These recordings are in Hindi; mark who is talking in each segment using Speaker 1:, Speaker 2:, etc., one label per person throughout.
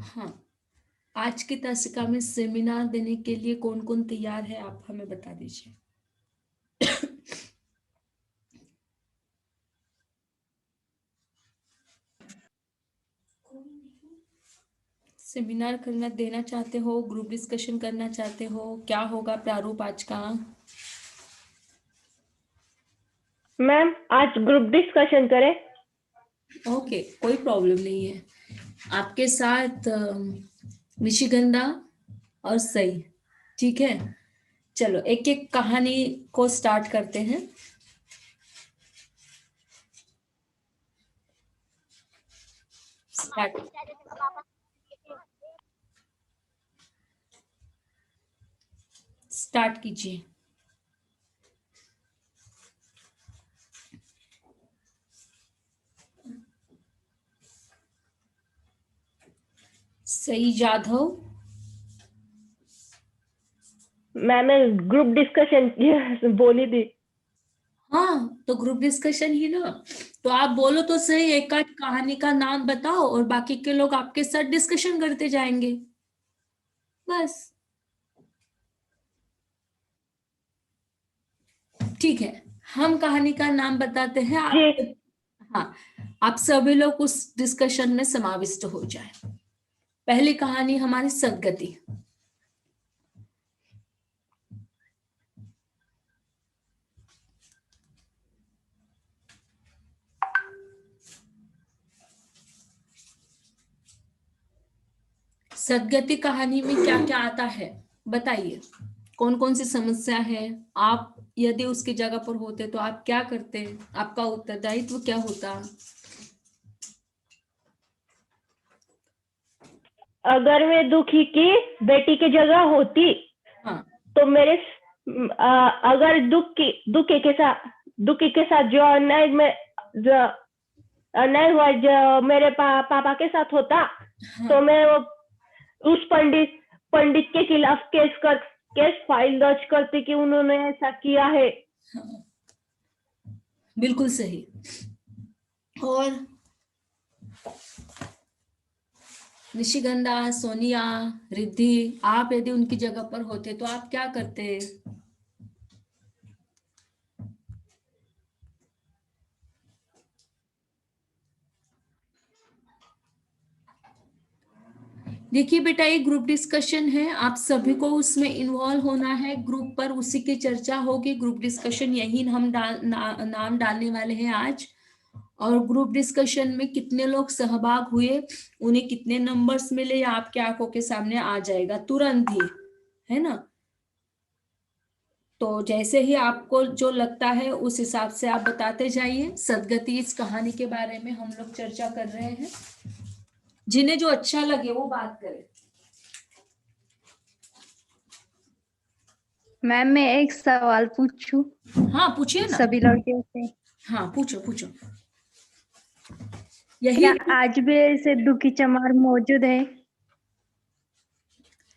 Speaker 1: हाँ, आज की तासिका में सेमिनार देने के लिए कौन कौन तैयार है, आप हमें बता दीजिए। सेमिनार करना देना चाहते हो, ग्रुप डिस्कशन करना चाहते हो, क्या होगा प्रारूप आज का?
Speaker 2: मैम आज ग्रुप डिस्कशन करें।
Speaker 1: ओके, कोई प्रॉब्लम नहीं है। आपके साथ निशिगंधा और सई, ठीक है। चलो एक एक कहानी को स्टार्ट करते हैं। स्टार्ट स्टार्ट कीजिए। सई जाधव।
Speaker 2: मैंने ग्रुप डिस्कशन बोली थी।
Speaker 1: हाँ, तो ग्रुप डिस्कशन ही ना। तो आप बोलो तो सही, एक आध कहानी का नाम बताओ और बाकी के लोग आपके साथ डिस्कशन करते जाएंगे, बस। ठीक है, हम कहानी का नाम बताते हैं,
Speaker 2: जी
Speaker 1: आप। हाँ, आप सभी लोग उस डिस्कशन में समाविष्ट हो जाए। पहली कहानी हमारी सदगति। सदगति कहानी में क्या क्या आता है, बताइए। कौन कौन सी समस्या है, आप यदि उसकी जगह पर होते तो आप क्या करते, आपका उत्तरदायित्व क्या होता?
Speaker 2: अगर मैं दुखी की बेटी की जगह होती
Speaker 1: हाँ,
Speaker 2: तो अगर दुखी के साथ जो जो अन्याय हुआ जो मेरे पापा के साथ होता
Speaker 1: हाँ,
Speaker 2: तो मैं उस पंडित के खिलाफ केस फाइल दर्ज करती कि उन्होंने ऐसा किया है।
Speaker 1: हाँ, बिल्कुल सही। और निशिगंधा, सोनिया, रिद्धि, आप यदि उनकी जगह पर होते तो आप क्या करते? देखिए बेटा, ये ग्रुप डिस्कशन है, आप सभी को उसमें इन्वॉल्व होना है। ग्रुप पर उसी की चर्चा होगी। ग्रुप डिस्कशन यही हम नाम डालने वाले हैं आज। और ग्रुप डिस्कशन में कितने लोग सहभाग हुए, उन्हें कितने नंबर्स मिले, या आपके आंखों के सामने आ जाएगा तुरंत ही, है ना। तो जैसे ही आपको जो लगता है उस हिसाब से आप बताते जाइए। सदगति इस कहानी के बारे में हम लोग चर्चा कर रहे हैं। जिन्हें जो अच्छा लगे वो बात करें।
Speaker 3: मैम मैं एक सवाल पूछूं
Speaker 1: हाँ, पूछिए ना।
Speaker 3: सभी लड़कियों से।
Speaker 1: हाँ, पूछो पूछो।
Speaker 3: क्या
Speaker 1: यही।
Speaker 3: आज भी ऐसे दुखी चमार मौजूद है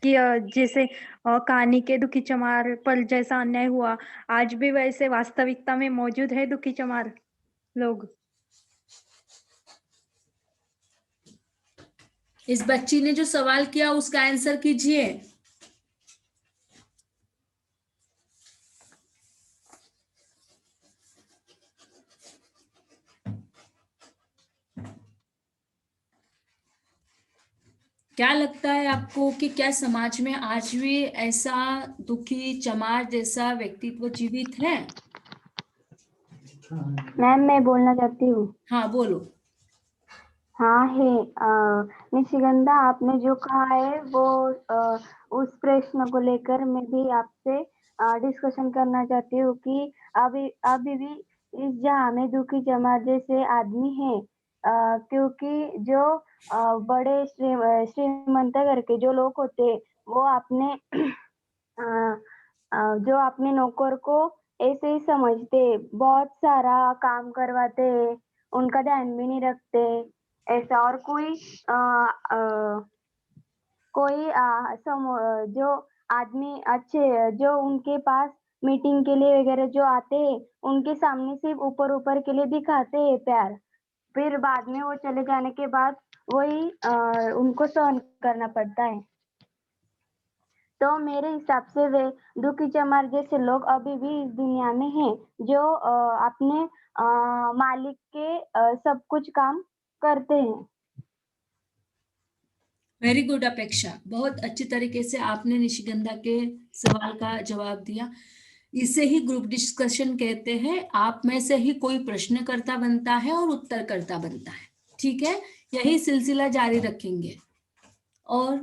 Speaker 3: कि जैसे कहानी के दुखी चमार पर जैसा अन्याय हुआ, आज भी वैसे वास्तविकता में मौजूद है दुखी चमार लोग?
Speaker 1: इस बच्ची ने जो सवाल किया उसका आंसर कीजिए। क्या लगता है आपको कि क्या समाज में आज भी ऐसा दुखी चमार जैसा व्यक्तित्व जीवित है?
Speaker 4: मैम मैं बोलना चाहती हूँ।
Speaker 1: हाँ, बोलो।
Speaker 4: हाँ है। निशिगंधा, आपने जो कहा है वो उस प्रश्न को लेकर मैं भी आपसे डिस्कशन करना चाहती हूँ कि अभी अभी भी इस जहाँ में दुखी जमात जैसे आदमी है, क्योंकि जो बड़े श्रीमंत घर के जो लोग होते वो अपने जो अपने नौकर को ऐसे ही समझते, बहुत सारा काम करवाते, उनका ध्यान भी नहीं रखते ऐसा। और कोई जो आदमी अच्छे जो उनके पास मीटिंग के लिए वगैरह जो आते हैं, उनके सामने सिर्फ ऊपर ऊपर के लिए दिखाते हैं प्यार, फिर बाद में वो चले जाने के बाद वही उनको सहन करना पड़ता है। तो मेरे हिसाब से वे दुखी चमार जैसे लोग अभी भी इस दुनिया में हैं, जो अपने मालिक के सब कुछ काम करते हैं।
Speaker 1: वेरी गुड अपेक्षा, बहुत अच्छी तरीके से आपने निशिगंधा के सवाल का जवाब दिया। इसे ही ग्रुप डिस्कशन कहते हैं। आप में से ही कोई प्रश्नकर्ता बनता है और उत्तरकर्ता बनता है, ठीक है? यही सिलसिला जारी रखेंगे और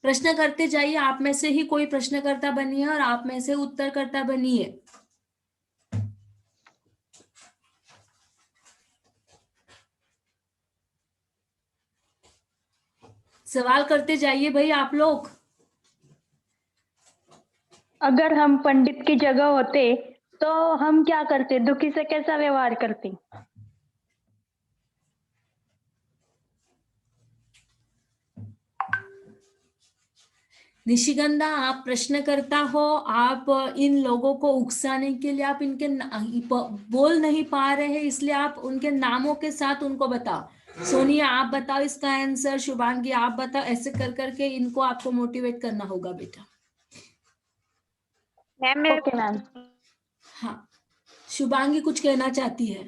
Speaker 1: प्रश्न करते जाइए। आप में से ही कोई प्रश्नकर्ता बनिए और आप में से उत्तरकर्ता बनिए। सवाल करते जाइए भाई आप लोग।
Speaker 3: अगर हम पंडित की जगह होते तो हम क्या करते? दुखी से कैसा व्यवहार करते?
Speaker 1: निशिगंधा, आप प्रश्नकर्ता हो। आप इन लोगों को उकसाने के लिए आप इनके बोल नहीं पा रहे हैं, इसलिए आप उनके नामों के साथ उनको बताओ। सोनिया आप बताओ इसका आंसर, शुभांगी आप बताओ, ऐसे कर करके इनको आपको मोटिवेट करना होगा बेटा।
Speaker 3: Okay ma'am.
Speaker 1: हाँ, शुभांगी कुछ कहना चाहती है।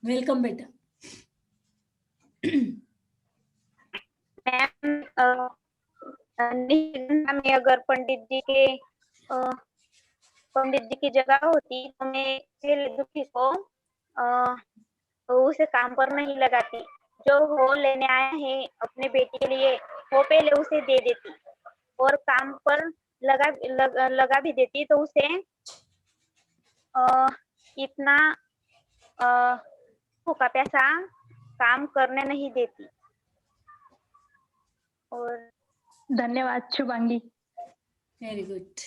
Speaker 1: वेलकम बेटा।
Speaker 5: मैम मैं अगर पंडित जी की जगह होती तो मैं पहले दुखी को उसे काम पर नहीं लगाती। जो वो लेने आया है अपने बेटी के लिए, वो पहले उसे दे देती और काम पर लगा भी देती, तो उसे इतना भूखा प्यासा काम करने नहीं देती। और
Speaker 3: धन्यवाद Shubhangi.
Speaker 1: Very good,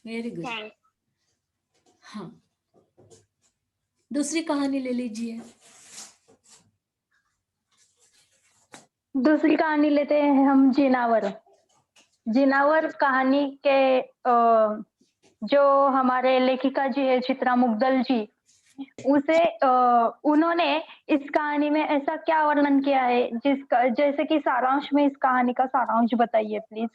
Speaker 1: very good.
Speaker 5: Thanks.
Speaker 1: हाँ, दूसरी कहानी ले लीजिए।
Speaker 3: दूसरी कहानी लेते हैं हम जिनावर। जिनावर कहानी के जो हमारे लेखिका जी है चित्रा मुग्दल जी, उन्होंने इस कहानी में ऐसा क्या वर्णन किया है जिसका जैसे कि सारांश में इस कहानी का सारांश बताइए प्लीज।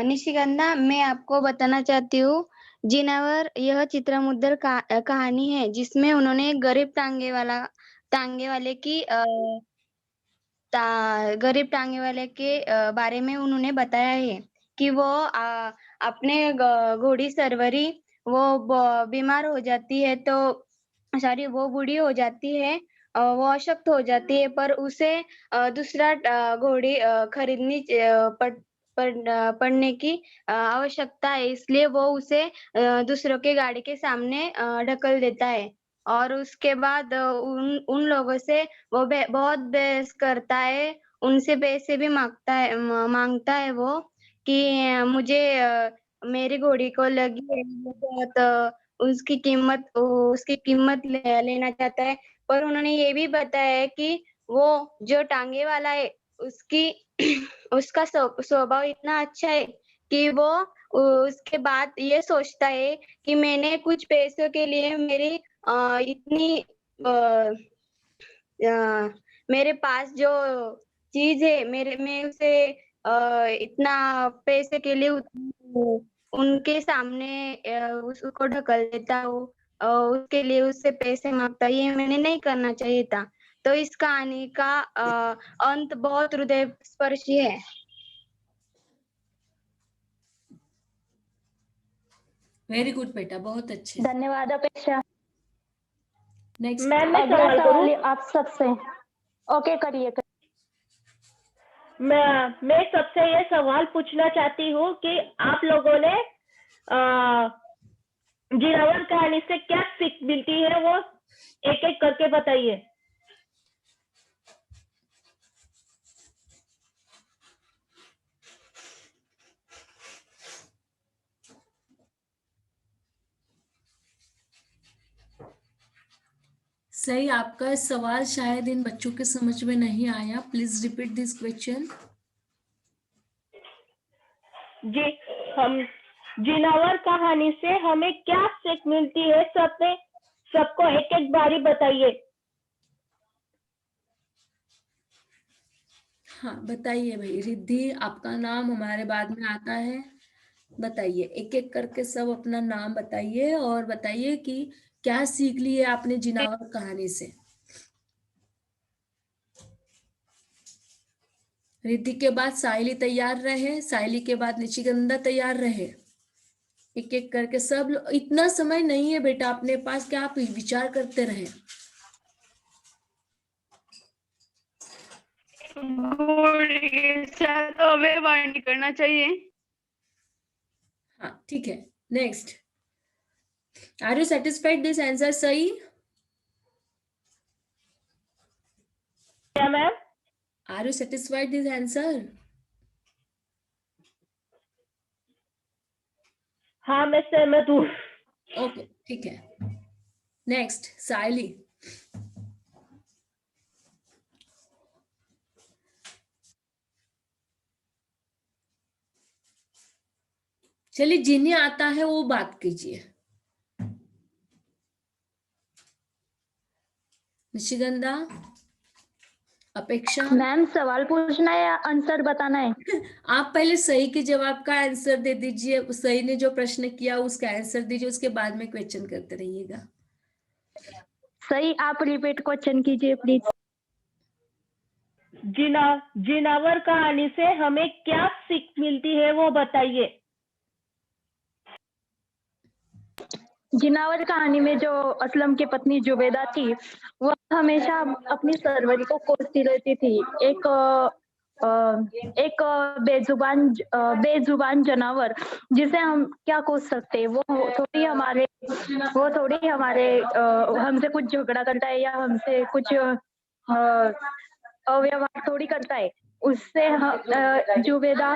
Speaker 4: निशिगंधा, मैं आपको बताना चाहती हूँ, जिनावर यह चित्रमुद्दर कहानी है जिसमें उन्होंने गरीब गरीब टांगे वाले के बारे में उन्होंने बताया है कि वो अपने घोड़ी सरवरी वो बीमार हो जाती है, तो सॉरी वो बूढ़ी हो जाती है, वो अशक्त हो जाती है, पर उसे दूसरा घोड़ी खरीदनी पड़ने की आवश्यकता है, इसलिए वो उसे दूसरों के गाड़ी के सामने ढकल देता है। और उसके बाद उन लोगों से वो बहुत बहस करता है, उनसे पैसे भी मांगता है वो कि मुझे मेरी घोड़ी को लगी है, वो बहुत उसकी कीमत लेना चाहता है। पर उन्होंने ये भी बताया है कि वो जो टांगे वाला है उसकी उसका स्वभाव इतना अच्छा है कि वो उसके बाद ये सोचता है कि मैंने कुछ पैसों के लिए मेरी इतनी मेरे पास जो चीज है मैं उसे इतना पैसे के लिए उनके सामने उसको ढकल देता हूँ, उसके लिए उससे पैसे मांगता, ये मैंने नहीं करना चाहिए था। तो इस कहानी का अंत बहुत हृदय स्पर्शी है।
Speaker 1: वेरी गुड बेटा, बहुत अच्छे।
Speaker 3: धन्यवाद अपेक्षा।
Speaker 1: नेक्स्ट।
Speaker 2: मैं
Speaker 3: अगला
Speaker 2: सवाल करूं?
Speaker 3: सवाल आप सबसे। ओके करिए।
Speaker 2: मैं सबसे ये सवाल पूछना चाहती हूँ कि आप लोगों ने जिनावर कहानी से क्या सीख मिलती है, वो एक एक करके बताइए।
Speaker 1: सही, आपका सवाल शायद इन बच्चों के समझ में नहीं आया। Please repeat this question.
Speaker 2: जी, हम जिनावर कहानी से हमें क्या सीख मिलती है, सबको एक एक बारी बताइए।
Speaker 1: हाँ बताइए भाई। रिद्धि, आपका नाम हमारे बाद में आता है, बताइए एक एक करके सब अपना नाम बताइए और बताइए कि क्या सीख ली है आपने जिनावर कहानी से। रिद्धि के बाद साइली तैयार रहे, साइली के बाद निशिगंधा तैयार रहे। एक एक करके सब इतना समय नहीं है बेटा अपने पास, क्या आप विचार करते रहे।
Speaker 3: तो हमें वार्निंग करना चाहिए।
Speaker 1: हाँ ठीक है। Next, are you satisfied this answer? सही,
Speaker 2: क्या ma'am?
Speaker 1: Are you satisfied this answer?
Speaker 2: हाँ, मैं सहमत हूँ।
Speaker 1: ओके ठीक है। नेक्स्ट, साइली। चलिए जिन्हें आता है वो बात कीजिए। निशिगंधा, अपेक्षा।
Speaker 3: मैम सवाल पूछना है या आंसर बताना है?
Speaker 1: आप पहले सही के जवाब का आंसर दे दीजिए, सही ने जो प्रश्न किया उसका आंसर दीजिए, उसके बाद में क्वेश्चन करते रहिएगा।
Speaker 3: सही, आप रिपीट क्वेश्चन कीजिए प्लीज।
Speaker 2: जिनावर कहानी से हमें क्या सीख मिलती है वो बताइए।
Speaker 3: जिनावर कहानी में जो असलम की पत्नी जुबेदा थी, वह हमेशा अपनी सरवरी को कोसती रहती थी। एक बेजुबान जानवर जिसे हम क्या कोस सकते हैं। वो थोड़ी हमारे हमसे कुछ झगड़ा करता है या हमसे कुछ अव्यवहार थोड़ी करता है। उससे जुबेदा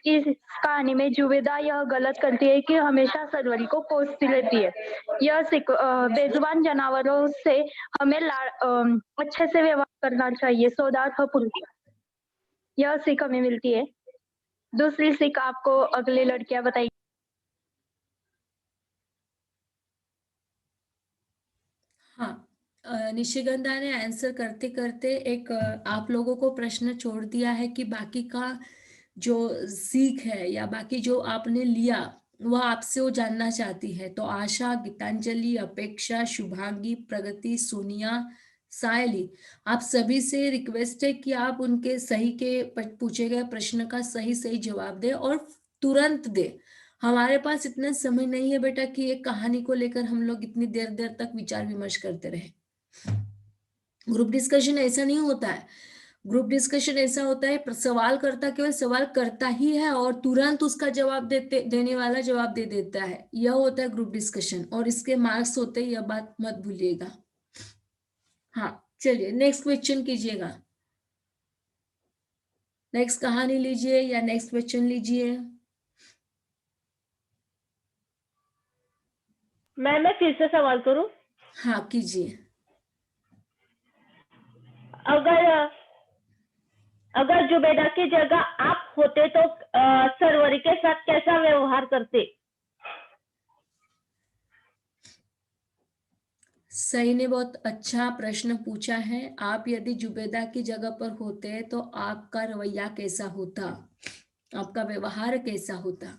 Speaker 3: इस कहानी में जुबेदा यह गलत करती है कि हमेशा सरवरी को कोसती रहती है। यह बेजुबान जानवरों से हमें अच्छे से व्यवहार करना चाहिए, सौहार्दपूर्ण। यह सीख हमें मिलती है। दूसरी सीख आपको अगली लड़कियां बताएंगी।
Speaker 1: हाँ, निशिगंधा ने आंसर करते करते एक आप लोगों को प्रश्न छोड़ दिया है कि बाकी का जो सीख है या बाकी जो आपने लिया वह आपसे वो जानना चाहती है। तो आशा, गीतांजलि, अपेक्षा, शुभांगी, प्रगति, सोनिया, सायली, आप सभी से रिक्वेस्ट है कि आप उनके सही के पूछे गए प्रश्न का सही सही जवाब दें और तुरंत दे। हमारे पास इतना समय नहीं है बेटा कि एक कहानी को लेकर हम लोग इतनी देर देर तक विचार विमर्श करते रहे। ग्रुप डिस्कशन ऐसा नहीं होता है। ग्रुप डिस्कशन ऐसा होता है सवाल करता केवल सवाल करता ही है और तुरंत उसका जवाब देने वाला जवाब दे देता है। यह होता है ग्रुप डिस्कशन और इसके मार्क्स होते हैं, यह बात मत भूलिएगा। हाँ चलिए नेक्स्ट क्वेश्चन कीजिएगा। नेक्स्ट कहानी लीजिए या नेक्स्ट क्वेश्चन लीजिए।
Speaker 2: मैं फिर से सवाल करूं?
Speaker 1: हाँ कीजिए।
Speaker 2: अगर जुबेदा की जगह आप होते तो सरवरी के साथ कैसा व्यवहार करते?
Speaker 1: सही ने बहुत अच्छा प्रश्न पूछा है। आप यदि जुबेदा की जगह पर होते तो आपका रवैया कैसा होता, आपका व्यवहार कैसा होता?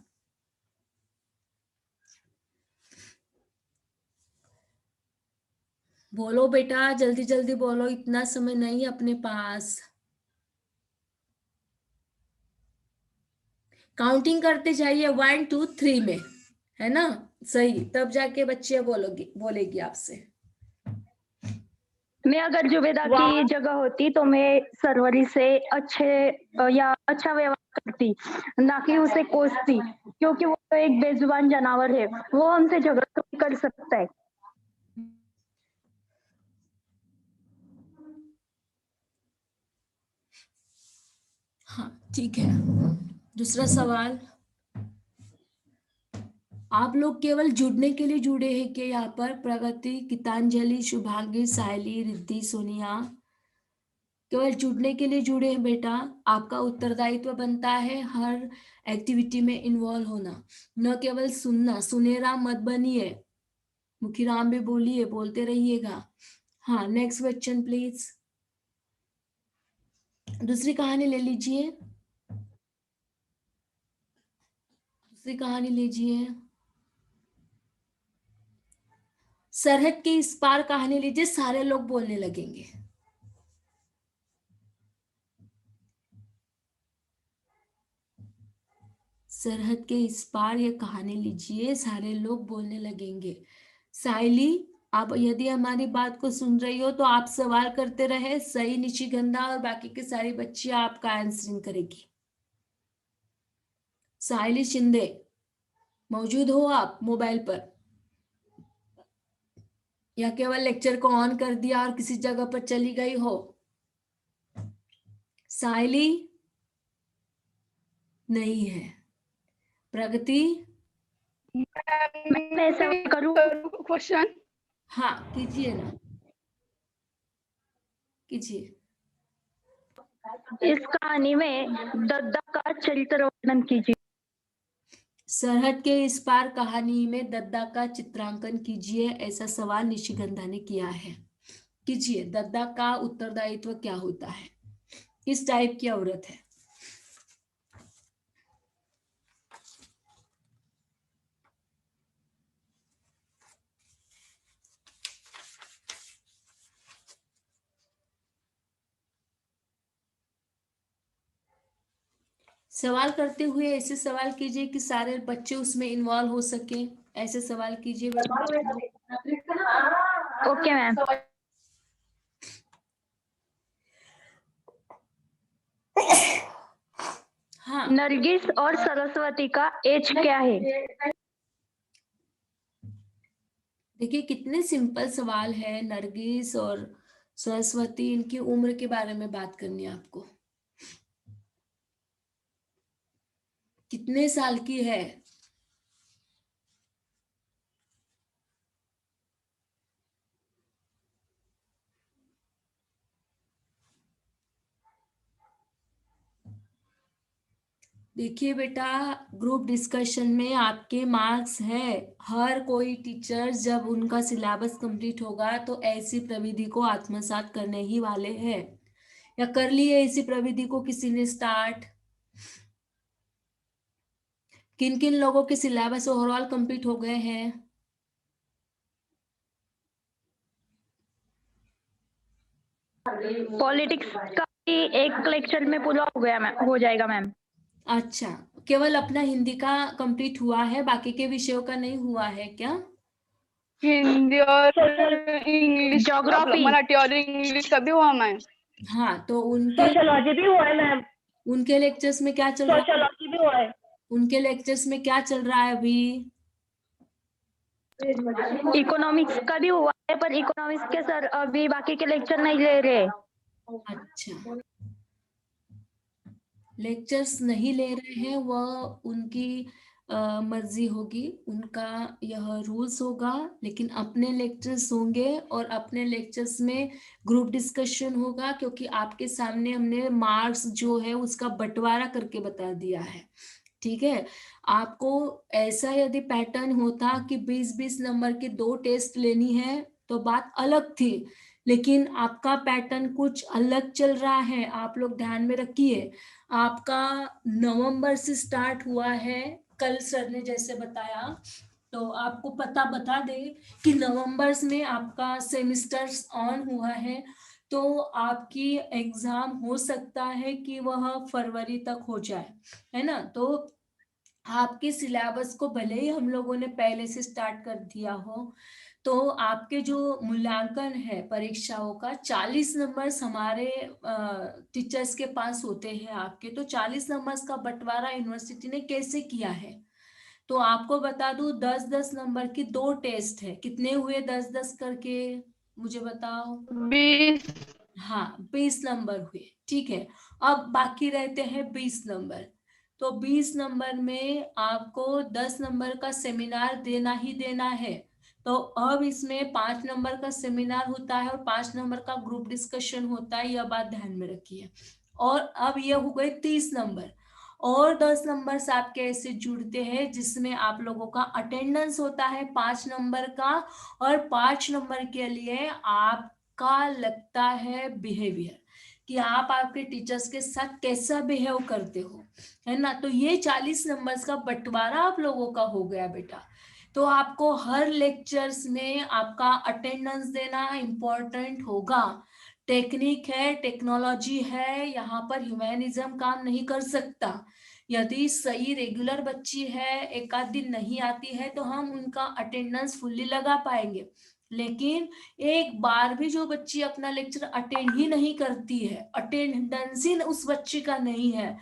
Speaker 1: बोलो बेटा, जल्दी जल्दी बोलो, इतना समय नहीं अपने पास। काउंटिंग करते जाइए 1 2 3 में, है ना? सही, तब जाके बच्चे बोलेगी आपसे।
Speaker 3: मैं अगर जुबेदा की जगह होती तो मैं सरवरी से अच्छा व्यवहार करती, ना कि उसे कोसती, क्योंकि वो तो एक बेजुबान जानवर है। वो हमसे झगड़ा तो कर सकता है।
Speaker 1: हाँ ठीक है। दूसरा सवाल आप लोग केवल जुड़ने के लिए जुड़े हैं कि यहाँ पर प्रगति, गीतांजलि, शुभांगी, सायली, रिद्धि, सोनिया केवल जुड़ने के लिए जुड़े हैं बेटा। आपका उत्तरदायित्व बनता है हर एक्टिविटी में इन्वॉल्व होना, न केवल सुनना। सुनेरा मत बनिए, मुखीराम भी बोलिए, बोलते रहिएगा। हाँ, नेक्स्ट क्वेश्चन प्लीज। दूसरी कहानी ले लीजिए, दूसरी कहानी लीजिए। सरहद के इस पार कहानी लीजिए, सारे लोग बोलने लगेंगे। सरहद के इस पार ये कहानी लीजिए, सारे लोग बोलने लगेंगे। सायली, आप यदि हमारी बात को सुन रही हो तो आप सवाल करते रहे, सही निशिगंधा और बाकी की सारी बच्चियां आपका आंसरिंग करेगी। सायली शिंदे, मौजूद हो आप मोबाइल पर, या केवल लेक्चर को ऑन कर दिया और किसी जगह पर चली गई हो? सायली नहीं है। प्रगति,
Speaker 3: मैं सवाल करूं
Speaker 6: क्वेश्चन?
Speaker 1: हाँ कीजिए ना, कीजिए।
Speaker 3: इस कहानी में दद्दा का चरित्र वर्णन कीजिए।
Speaker 1: सरहद के इस पार कहानी में दद्दा का चित्रांकन कीजिए, ऐसा सवाल निशिगंधा ने किया है। कीजिए। दद्दा का उत्तरदायित्व क्या होता है, किस टाइप की औरत है? सवाल करते हुए ऐसे सवाल कीजिए कि सारे बच्चे उसमें इन्वॉल्व हो सके, ऐसे सवाल कीजिए बेटा।
Speaker 3: Okay ma'am.
Speaker 1: हाँ,
Speaker 3: नरगिस और सरस्वती का एज क्या है?
Speaker 1: देखिए कितने सिंपल सवाल है। नरगिस और सरस्वती, इनकी उम्र के बारे में बात करनी है आपको। कितने साल की है? देखिए बेटा, ग्रुप डिस्कशन में आपके मार्क्स है। हर कोई टीचर जब उनका सिलेबस कंप्लीट होगा तो ऐसी प्रविधि को आत्मसात करने ही वाले हैं। या कर लिए इसी प्रविधि को किसी ने स्टार्ट? किन किन लोगों के सिलेबस ओवरऑल कंप्लीट हो गए हैं?
Speaker 3: पॉलिटिक्स का भी एक लेक्चर में पूरा हो गया मैम, हो जाएगा मैम।
Speaker 1: अच्छा, केवल अपना हिंदी का कंप्लीट हुआ है, बाकी के विषयों का नहीं हुआ है क्या?
Speaker 6: हिंदी और इंग्लिश,
Speaker 3: ज्योग्राफी।
Speaker 6: मराठी और इंग्लिश का भी हुआ मैम।
Speaker 1: हाँ, तो उनके
Speaker 2: सोशियोलॉजी भी हुआ है मैम,
Speaker 1: उनके लेक्चर्स में क्या चल रहा है?
Speaker 2: सोशियोलॉजी भी हुआ है।
Speaker 1: उनके लेक्चर्स में क्या चल रहा है अभी?
Speaker 3: इकोनॉमिक्स का भी हुआ है, पर इकोनॉमिक्स के सर अभी बाकी के लेक्चर नहीं ले रहे।
Speaker 1: अच्छा, लेक्चर्स नहीं ले रहे हैं, वह उनकी मर्जी होगी, उनका यह रूल्स होगा। लेकिन अपने लेक्चर्स होंगे और अपने लेक्चर्स में ग्रुप डिस्कशन होगा, क्योंकि आपके सामने हमने मार्क्स जो है उसका बंटवारा करके बता दिया है। ठीक है, आपको ऐसा यदि पैटर्न होता कि 20-20 नंबर की 2 टेस्ट लेनी है तो बात अलग थी, लेकिन आपका पैटर्न कुछ अलग चल रहा है। आप लोग ध्यान में रखिए, आपका नवंबर से स्टार्ट हुआ है, कल सर ने जैसे बताया। तो आपको पता बता दे कि नवंबर में आपका सेमिस्टर ऑन हुआ है, तो आपकी एग्जाम हो सकता है कि वह फरवरी तक हो जाए, है ना। तो आपके सिलेबस को भले ही हम लोगों ने पहले से स्टार्ट कर दिया हो, तो आपके जो मूल्यांकन है परीक्षाओं का, 40 नंबर्स हमारे टीचर्स के पास होते हैं आपके, तो 40 नंबर्स का बंटवारा यूनिवर्सिटी ने कैसे किया है? तो आपको बता दूं, 10-10 नंबर की 2 टेस्ट है। कितने हुए 10-10 करके, मुझे बताओ?
Speaker 6: 20।
Speaker 1: हाँ, 20 नंबर हुए। ठीक है, अब बाकी रहते हैं 20 नंबर। तो 20 नंबर में आपको 10 नंबर का सेमिनार देना ही देना है। तो अब इसमें 5 नंबर का सेमिनार होता है और 5 नंबर का ग्रुप डिस्कशन होता है, यह बात ध्यान में रखिए। और अब ये हो गए 30 नंबर। और 10 नंबर से आपके ऐसे जुड़ते हैं जिसमें आप लोगों का अटेंडेंस होता है 5 नंबर का, और 5 नंबर के लिए आपका लगता है बिहेवियर, कि आप आपके टीचर्स के साथ कैसा बिहेव करते हो, है ना। तो ये 40 नंबर्स का बंटवारा आप लोगों का हो गया बेटा। तो आपको हर लेक्चर्स में आपका अटेंडेंस देना इम्पोर्टेंट होगा। टेक्निक है, टेक्नोलॉजी है, यहाँ पर ह्यूमैनिज्म काम नहीं कर सकता। यदि सही रेगुलर बच्ची है, एक आध दिन नहीं आती है, तो हम उनका अटेंडेंस फुल्ली लगा पाएंगे। लेकिन एक बार भी जो बच्ची अपना लेक्चर अटेंड ही नहीं करती है, अटेंडेंस ही उस बच्ची का नहीं है,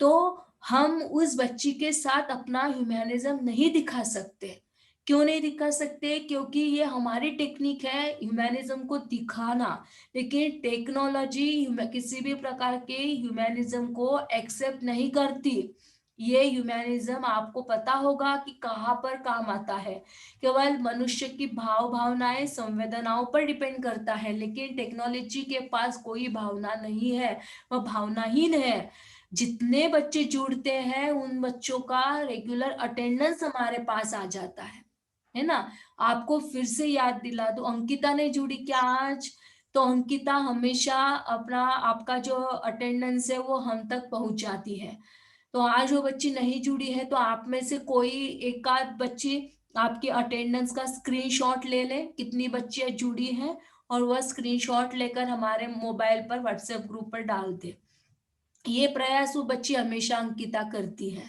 Speaker 1: तो हम उस बच्ची के साथ अपना ह्यूमैनिज्म नहीं दिखा सकते। क्यों नहीं दिखा सकते? क्योंकि ये हमारी टेक्निक है ह्यूमैनिज्म को दिखाना। लेकिन टेक्नोलॉजी किसी भी प्रकार के ह्यूमैनिज्म को एक्सेप्ट नहीं करती। ये ह्यूमैनिज्म आपको पता होगा कि कहाँ पर काम आता है, केवल मनुष्य की भावनाएं संवेदनाओं पर डिपेंड करता है। लेकिन टेक्नोलॉजी के पास कोई भावना नहीं है, वह भावनाहीन है। जितने बच्चे जुड़ते हैं उन बच्चों का रेगुलर अटेंडेंस हमारे पास आ जाता है ना। आपको फिर से याद दिला दो, अंकिता ने जुड़ी क्या आज? तो अंकिता हमेशा अपना आपका जो अटेंडेंस है वो हम तक पहुंच जाती है। तो आज वो बच्ची नहीं जुड़ी है, तो आप में से कोई एक आध बच्ची आपकी अटेंडेंस का स्क्रीनशॉट ले ले, कितनी बच्चियां जुड़ी हैं, और वह स्क्रीनशॉट लेकर हमारे मोबाइल पर व्हाट्सएप ग्रुप पर डाल दे। ये प्रयास वो बच्ची हमेशा अंकिता करती है,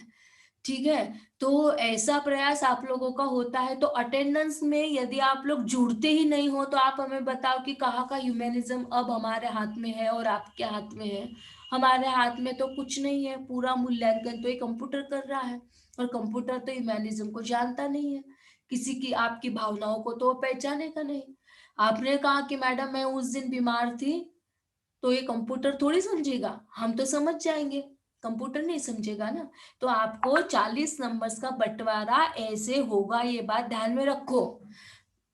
Speaker 1: ठीक है। तो ऐसा प्रयास आप लोगों का होता है। तो अटेंडेंस में यदि आप लोग जुड़ते ही नहीं हो, तो आप हमें बताओ कि कहाँ का ह्यूमैनिज्म अब हमारे हाथ में है और आपके हाथ में है? हमारे हाथ में तो कुछ नहीं है, पूरा मूल्यांकन तो ये कंप्यूटर कर रहा है, और कंप्यूटर तो ह्यूमैनिज्म को जानता नहीं है, किसी की आपकी भावनाओं को तो पहचानेगा नहीं। आपने कहा कि मैडम मैं उस दिन बीमार थी, तो ये कंप्यूटर थोड़ी समझेगा, हम तो समझ जाएंगे, कंप्यूटर नहीं समझेगा ना। तो आपको 40 नंबर्स का बंटवारा ऐसे होगा, ये बात ध्यान में रखो।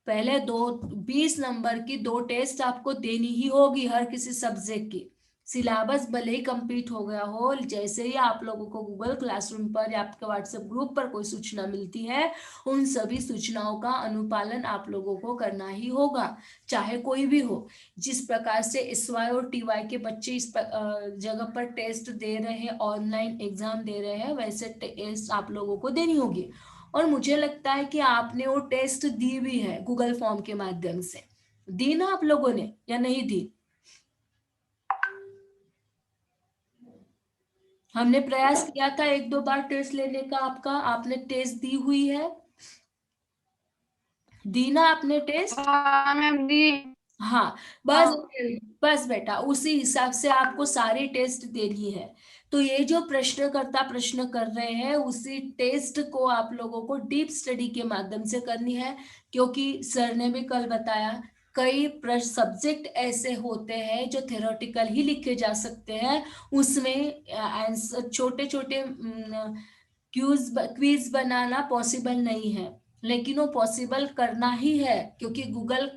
Speaker 1: पहले 20 नंबर की 2 टेस्ट आपको देनी ही होगी हर किसी सब्जेक्ट की। सिलेबस भले ही कंप्लीट हो गया हो, जैसे ही आप लोगों को गूगल क्लासरूम पर या आपके व्हाट्सएप ग्रुप पर कोई सूचना मिलती है, उन सभी सूचनाओं का अनुपालन आप लोगों को करना ही होगा, चाहे कोई भी हो। जिस प्रकार से SY और TY के बच्चे इस जगह पर टेस्ट दे रहे हैं, ऑनलाइन एग्जाम दे रहे हैं, वैसे टेस्ट आप लोगों को देनी होगी। और मुझे लगता है कि आपने वो टेस्ट दी भी है गूगल फॉर्म के माध्यम से। दी ना आप लोगों ने, या नहीं दी? हमने प्रयास किया था 1-2 बार टेस्ट लेने का आपका, आपने टेस्ट दी हुई है? दी ना आपने टेस्ट?
Speaker 6: हाँ मैम दी।
Speaker 1: हाँ, बस बेटा उसी हिसाब से आपको सारी टेस्ट देनी है। तो ये जो प्रश्नकर्ता प्रश्न कर रहे हैं, उसी टेस्ट को आप लोगों को डीप स्टडी के माध्यम से करनी है। क्योंकि सर ने भी कल बताया, कई सब्जेक्ट ऐसे होते हैं जो थ्योरेटिकल ही लिखे जा सकते हैं, उसमें छोटे छोटे क्विज बनाना पॉसिबल नहीं है, लेकिन वो पॉसिबल करना ही है। क्योंकि गूगल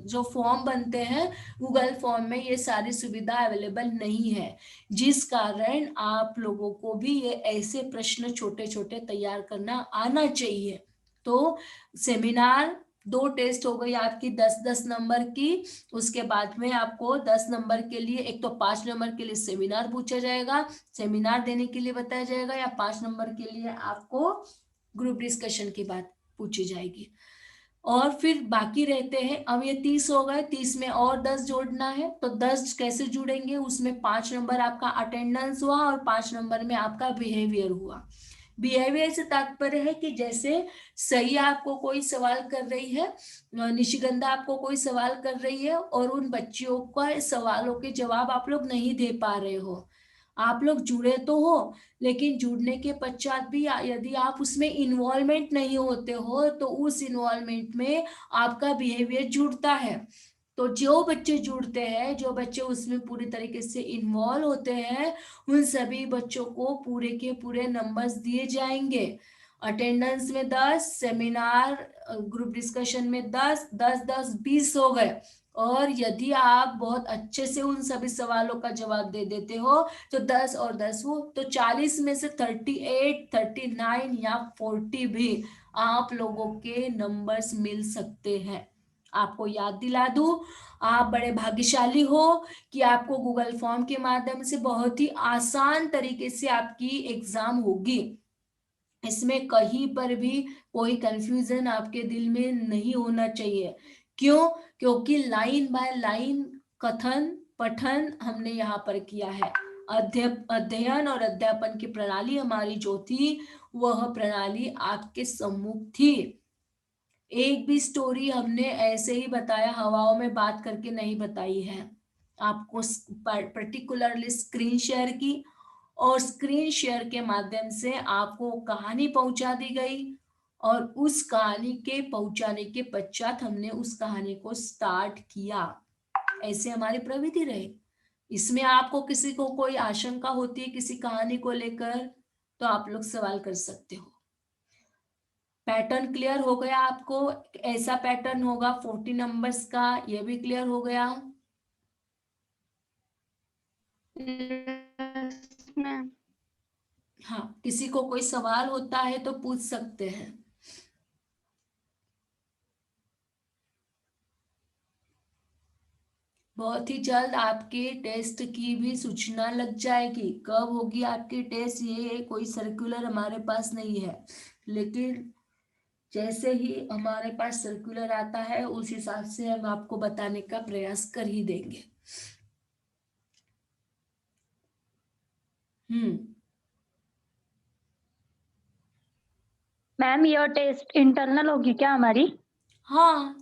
Speaker 1: जो फॉर्म बनते हैं, गूगल फॉर्म में ये सारी सुविधा अवेलेबल नहीं है, जिस कारण आप लोगों को भी ये ऐसे प्रश्न छोटे छोटे तैयार करना आना चाहिए। तो सेमिनार 2 टेस्ट हो गई आपकी 10-10 नंबर की। उसके बाद में आपको 10 नंबर के लिए, एक तो 5 नंबर के लिए सेमिनार पूछा जाएगा, सेमिनार देने के लिए बताया जाएगा, या 5 नंबर के लिए आपको ग्रुप डिस्कशन की बात पूछी जाएगी। और फिर बाकी रहते हैं, अब ये 30 हो गए, 30 में और 10 जोड़ना है। तो 10 कैसे जुड़ेंगे? उसमें 5 नंबर आपका अटेंडेंस हुआ और 5 नंबर में आपका बिहेवियर हुआ। बिहेवियर से तात्पर्य है कि जैसे सही आपको कोई सवाल कर रही है, निशिगंधा आपको कोई सवाल कर रही है, और उन बच्चियों का सवालों के जवाब आप लोग नहीं दे पा रहे हो, आप लोग जुड़े तो हो, लेकिन जुड़ने के पश्चात भी यदि आप उसमें इन्वॉल्वमेंट नहीं होते हो, तो उस इन्वॉल्वमेंट में आपका बिहेवियर जुड़ता है। तो जो बच्चे जुड़ते हैं, जो बच्चे उसमें पूरी तरीके से इन्वॉल्व होते हैं, उन सभी बच्चों को पूरे के पूरे नंबर्स दिए जाएंगे। अटेंडेंस में 10, सेमिनार ग्रुप डिस्कशन में 10, 10, 10, 20 हो गए। और यदि आप बहुत अच्छे से उन सभी सवालों का जवाब दे देते हो तो 10 और 10 हो तो 40 में से 38, 39 या 40 भी आप लोगों के नंबर्स मिल सकते हैं। आपको याद दिला दूं, आप बड़े भाग्यशाली हो कि आपको गूगल फॉर्म के माध्यम से बहुत ही आसान तरीके से आपकी एग्जाम होगी। इसमें कहीं पर भी कोई कंफ्यूजन आपके दिल में नहीं होना चाहिए। क्यों? क्योंकि लाइन बाय लाइन कथन पठन हमने यहाँ पर किया है। अध्ययन और अध्यापन की प्रणाली हमारी जो थी वह प्रणाली आपके सम्मुख थी। एक भी स्टोरी हमने ऐसे ही बताया, हवाओं में बात करके नहीं बताई है। आपको पर्टिकुलरली स्क्रीन शेयर की और स्क्रीन शेयर के माध्यम से आपको कहानी पहुंचा दी गई और उस कहानी के पहुंचाने के पश्चात हमने उस कहानी को स्टार्ट किया। ऐसे हमारी प्रवृत्ति रही। इसमें आपको किसी को कोई आशंका होती है किसी कहानी को लेकर तो आप लोग सवाल कर सकते हो। पैटर्न क्लियर हो गया आपको? ऐसा पैटर्न होगा 40 नंबर्स का, ये भी क्लियर हो गया?
Speaker 6: Yes, ma'am.
Speaker 1: हाँ, किसी को कोई सवाल होता है तो पूछ सकते हैं। बहुत ही जल्द आपके टेस्ट की भी सूचना लग जाएगी। कब होगी आपकी टेस्ट ये कोई सर्कुलर हमारे पास नहीं है, लेकिन जैसे ही हमारे पास सर्कुलर आता है उस हिसाब से हम आपको बताने का प्रयास कर ही देंगे।
Speaker 3: मैम यह टेस्ट इंटरनल होगी क्या हमारी?
Speaker 1: हाँ,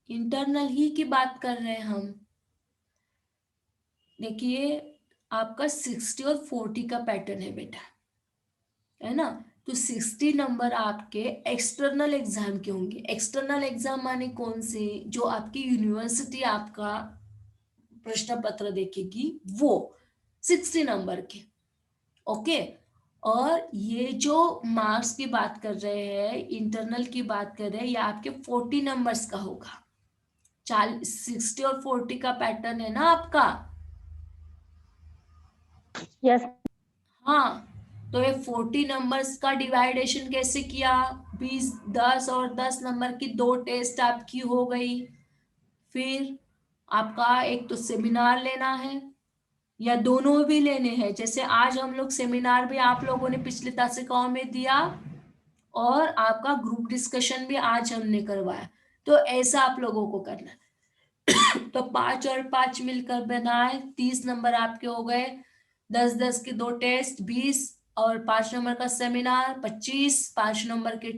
Speaker 1: इंटरनल ही की बात कर रहे हैं हम। देखिए, आपका 60 और 40 का पैटर्न है बेटा, है ना? तो 60 नंबर आपके एक्सटर्नल एग्जाम के होंगे। एक्सटर्नल एग्जाम माने कौन से? जो आपकी यूनिवर्सिटी आपका प्रश्न पत्र देखेगी वो 60 नंबर के। ओके, और ये जो मार्क्स की बात कर रहे हैं, इंटरनल की बात कर रहे हैं, ये आपके 40 नंबर्स का होगा। 60 और 40 का पैटर्न है ना आपका?
Speaker 3: यस।
Speaker 1: हाँ, तो ये 40 नंबर्स का डिवाइडेशन कैसे किया? 20, 10 और 10 नंबर की दो टेस्ट आपकी हो गई। फिर आपका एक तो सेमिनार लेना है या दोनों भी लेने हैं। जैसे आज हम लोग सेमिनार भी आप लोगों ने पिछले तासिकाओं में दिया और आपका ग्रुप डिस्कशन भी आज हमने करवाया, तो ऐसा आप लोगों को करना है। तो 5 और 5 मिलकर बनाए 30 नंबर आपके हो गए। 10, 10 के दो टेस्ट 20 और 5 नंबर का सेमिनार 25, 5 नंबर के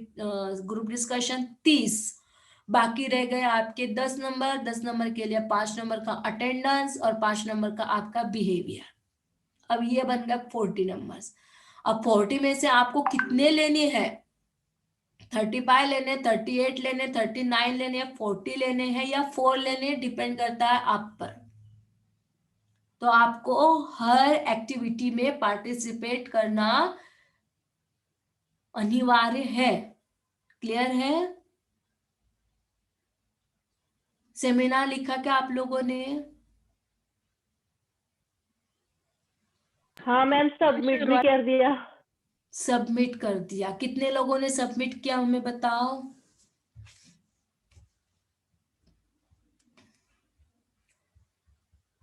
Speaker 1: ग्रुप डिस्कशन 30। बाकी रह गए आपके 10 नंबर। 10 नंबर के लिए 5 नंबर का अटेंडेंस और 5 नंबर का आपका बिहेवियर। अब ये बन गया 40 नंबर्स। अब 40 में से आपको कितने लेने हैं? 35 लेने, 38 लेने, 39 लेने, 40 लेने हैं या 4 लेने, डिपेंड करता है आप पर। तो आपको हर एक्टिविटी में पार्टिसिपेट करना अनिवार्य है। क्लियर है? सेमिनार लिखा क्या आप लोगों ने?
Speaker 2: हाँ मैम, सबमिट भी कर दिया।
Speaker 1: सबमिट कर दिया। कितने लोगों ने सबमिट किया हमें बताओ।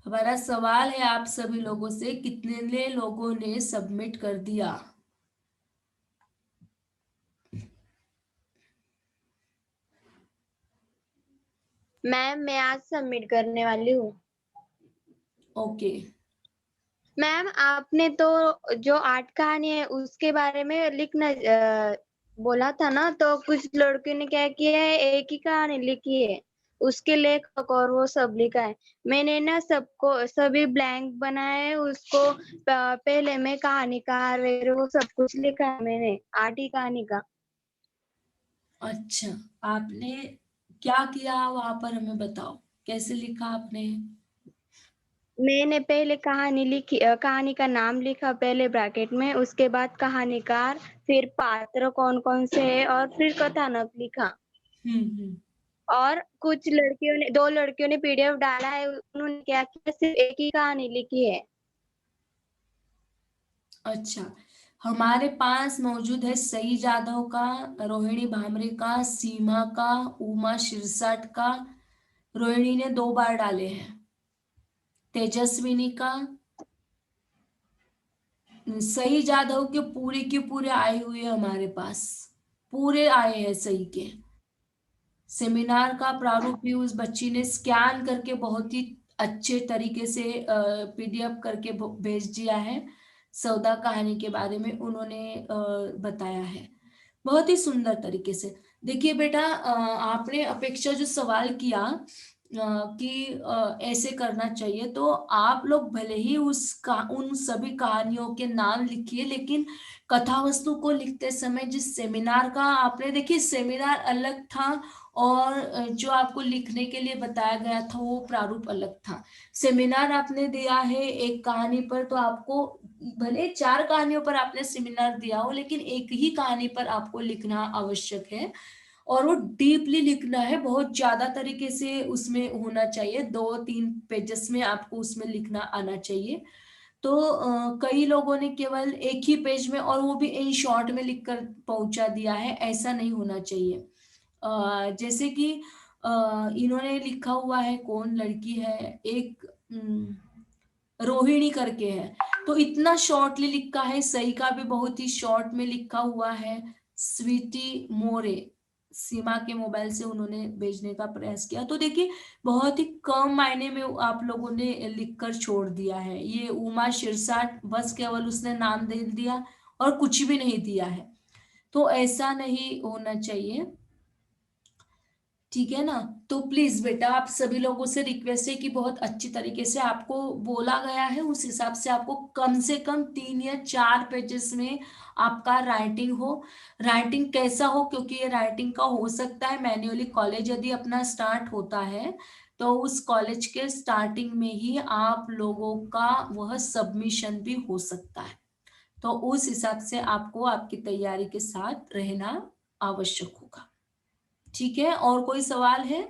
Speaker 1: हमारा सवाल है आप सभी लोगों से, कितने लोगों ने सबमिट कर दिया?
Speaker 5: मैम मैं आज सबमिट करने वाली हूँ।
Speaker 1: ओके,
Speaker 5: मैम आपने तो जो 8 कहानी है उसके बारे में लिखना बोला था ना, तो कुछ लड़कियों ने क्या किया है, एक ही कहानी लिखी है, उसके लेखक और वो सब लिखा है। मैंने ना सबको सभी ब्लैंक बनाए है, उसको पहले में कहानीकार वगैरह वो सब कुछ लिखा है मैंने 8 ही कहानी का।
Speaker 1: अच्छा, आपने क्या किया वहां पर हमें बताओ। कैसे लिखा आपने?
Speaker 5: मैंने पहले कहानी लिखी, कहानी का नाम लिखा पहले ब्रैकेट में, उसके बाद कहानीकार, फिर पात्र कौन कौन से है और फिर कथानक लिखा।
Speaker 1: हम्म।
Speaker 5: और कुछ लड़कियों ने, 2 लड़कियों ने पीडीएफ डाला है, उन्होंने क्या किया, सिर्फ एक ही कहानी लिखी है।
Speaker 1: अच्छा, हमारे पास मौजूद है सई जादव का, रोहिणी भामरे का, सीमा का, उमा शिरसाट का। रोहिणी ने 2 बार डाले हैं। तेजस्विनी का, सई जादव के पूरे के पूरे आए हुए हैं हमारे पास, पूरे आए हैं सही के। सेमिनार का प्रारूप भी उस बच्ची ने स्कैन करके बहुत ही अच्छे तरीके से पीडीएफ करके भेज दिया है। सौदा कहानी के बारे में उन्होंने बताया है बहुत ही सुंदर तरीके से। देखिए बेटा, आपने अपेक्षा जो सवाल किया कि ऐसे करना चाहिए, तो आप लोग भले ही उन सभी कहानियों के नाम लिखिए, लेकिन कथा वस्तु को लिखते समय जिस सेमिनार का आपने, देखिए सेमिनार अलग था और जो आपको लिखने के लिए बताया गया था वो प्रारूप अलग था। सेमिनार आपने दिया है एक कहानी पर, तो आपको भले 4 कहानियों पर आपने सेमिनार दिया हो, लेकिन एक ही कहानी पर आपको लिखना आवश्यक है और वो डीपली लिखना है, बहुत ज्यादा तरीके से उसमें होना चाहिए। 2-3 पेजेस में आपको उसमें लिखना आना चाहिए। तो कई लोगों ने केवल एक ही पेज में, और वो भी इन शॉर्ट में लिखकर पहुंचा दिया है, ऐसा नहीं होना चाहिए। जैसे कि इन्होंने लिखा हुआ है, कौन लड़की है, एक रोहिणी करके है, तो इतना शॉर्टली लिखा है। सही का भी बहुत ही शॉर्ट में लिखा हुआ है। स्वीटी मोरे, सीमा के मोबाइल से उन्होंने भेजने का प्रयास किया, तो देखिए बहुत ही कम मायने में आप लोगों ने लिखकर छोड़ दिया है। ये उमा शिरसाट, बस केवल उसने नाम दे दिया और कुछ भी नहीं दिया है, तो ऐसा नहीं होना चाहिए, ठीक है ना। तो प्लीज बेटा, आप सभी लोगों से रिक्वेस्ट है कि बहुत अच्छी तरीके से आपको बोला गया है, उस हिसाब से आपको कम से कम 3 या 4 पेजेस में आपका राइटिंग हो। राइटिंग कैसा हो, क्योंकि ये राइटिंग का हो सकता है मैन्युअली कॉलेज यदि अपना स्टार्ट होता है, तो उस कॉलेज के स्टार्टिंग में ही आप लोगों का वह सबमिशन भी हो सकता है। तो उस हिसाब से आपको आपकी तैयारी के साथ रहना आवश्यक होगा, ठीक है। और कोई सवाल है?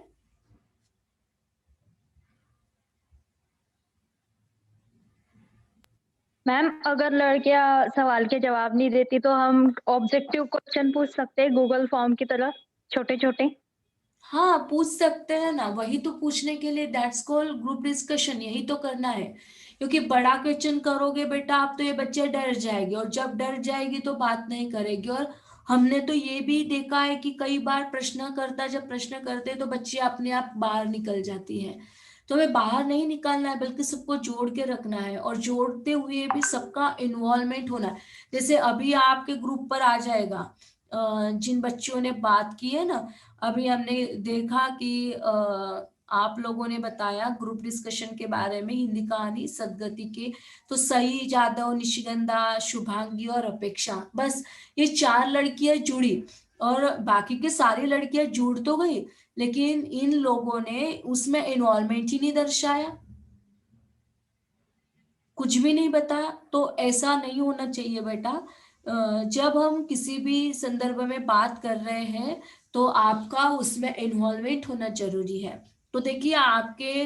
Speaker 3: मैम, अगर लड़कियां सवाल के जवाब नहीं देती तो हम ऑब्जेक्टिव क्वेश्चन पूछ सकते हैं गूगल फॉर्म की तरह, छोटे छोटे।
Speaker 1: हाँ, पूछ सकते हैं ना, वही तो पूछने के लिए दैट्स कॉल्ड ग्रुप डिस्कशन, यही तो करना है। क्योंकि बड़ा क्वेश्चन करोगे बेटा आप, तो ये बच्चे डर जाएंगे, और जब डर जाएगी तो बात नहीं करेगी। और हमने तो ये भी देखा है कि कई बार प्रश्नकर्ता जब प्रश्न करते हैं तो बच्चे अपने आप बाहर निकल जाती है। तो हमें बाहर नहीं निकालना है, बल्कि सबको जोड़ के रखना है, और जोड़ते हुए भी सबका इन्वॉल्वमेंट होना है। जैसे अभी आपके ग्रुप पर आ जाएगा, जिन बच्चों ने बात की है ना, अभी हमने देखा कि आप लोगों ने बताया ग्रुप डिस्कशन के बारे में, हिंदी कहानी सदगति के, तो सई जादव, निशिगंधा, शुभांगी और अपेक्षा, बस ये 4 लड़कियां जुड़ी, और बाकी के सारी लड़कियां जुड़ तो गई, लेकिन इन लोगों ने उसमें इन्वॉल्वमेंट ही नहीं दर्शाया, कुछ भी नहीं बताया। तो ऐसा नहीं होना चाहिए बेटा। जब हम किसी भी संदर्भ में बात कर रहे हैं तो आपका उसमें इन्वॉल्वमेंट होना जरूरी है। तो देखिए आपके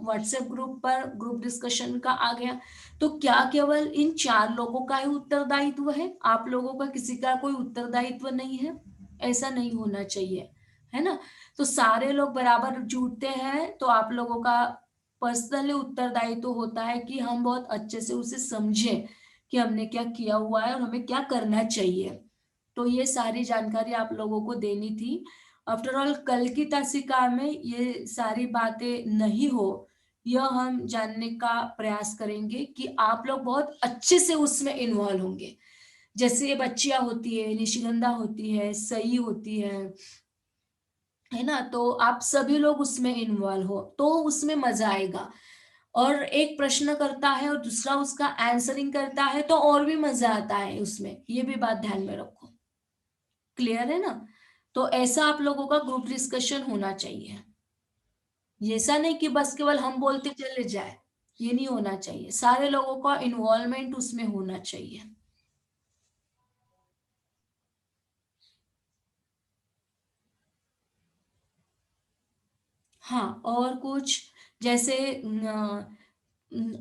Speaker 1: व्हाट्सएप ग्रुप पर ग्रुप डिस्कशन का आ गया, तो क्या केवल इन 4 लोगों का ही उत्तरदायित्व है? आप लोगों का किसी का कोई उत्तरदायित्व नहीं है? ऐसा नहीं होना चाहिए, है ना। तो सारे लोग बराबर जुड़ते हैं, तो आप लोगों का पर्सनली उत्तरदायित्व तो होता है कि हम बहुत अच्छे से उसे समझें कि हमने क्या किया हुआ है और हमें क्या करना चाहिए। तो ये सारी जानकारी आप लोगों को देनी थी। आफ्टर ऑल कल की तासिका में ये सारी बातें नहीं हो, यह हम जानने का प्रयास करेंगे कि आप लोग बहुत अच्छे से उसमें इन्वॉल्व होंगे। जैसे ये बच्चियां होती है, निशिगंधा होती है, सई होती है ना, तो आप सभी लोग उसमें इन्वॉल्व हो तो उसमें मजा आएगा। और एक प्रश्न करता है और दूसरा उसका आंसरिंग करता है, तो और भी मजा आता है उसमें, ये भी बात ध्यान में रखो। क्लियर है ना। तो ऐसा आप लोगों का ग्रुप डिस्कशन होना चाहिए। ऐसा नहीं कि बस केवल हम बोलते चले जाए, ये नहीं होना चाहिए, सारे लोगों का इन्वॉल्वमेंट उसमें होना चाहिए। हाँ, और कुछ जैसे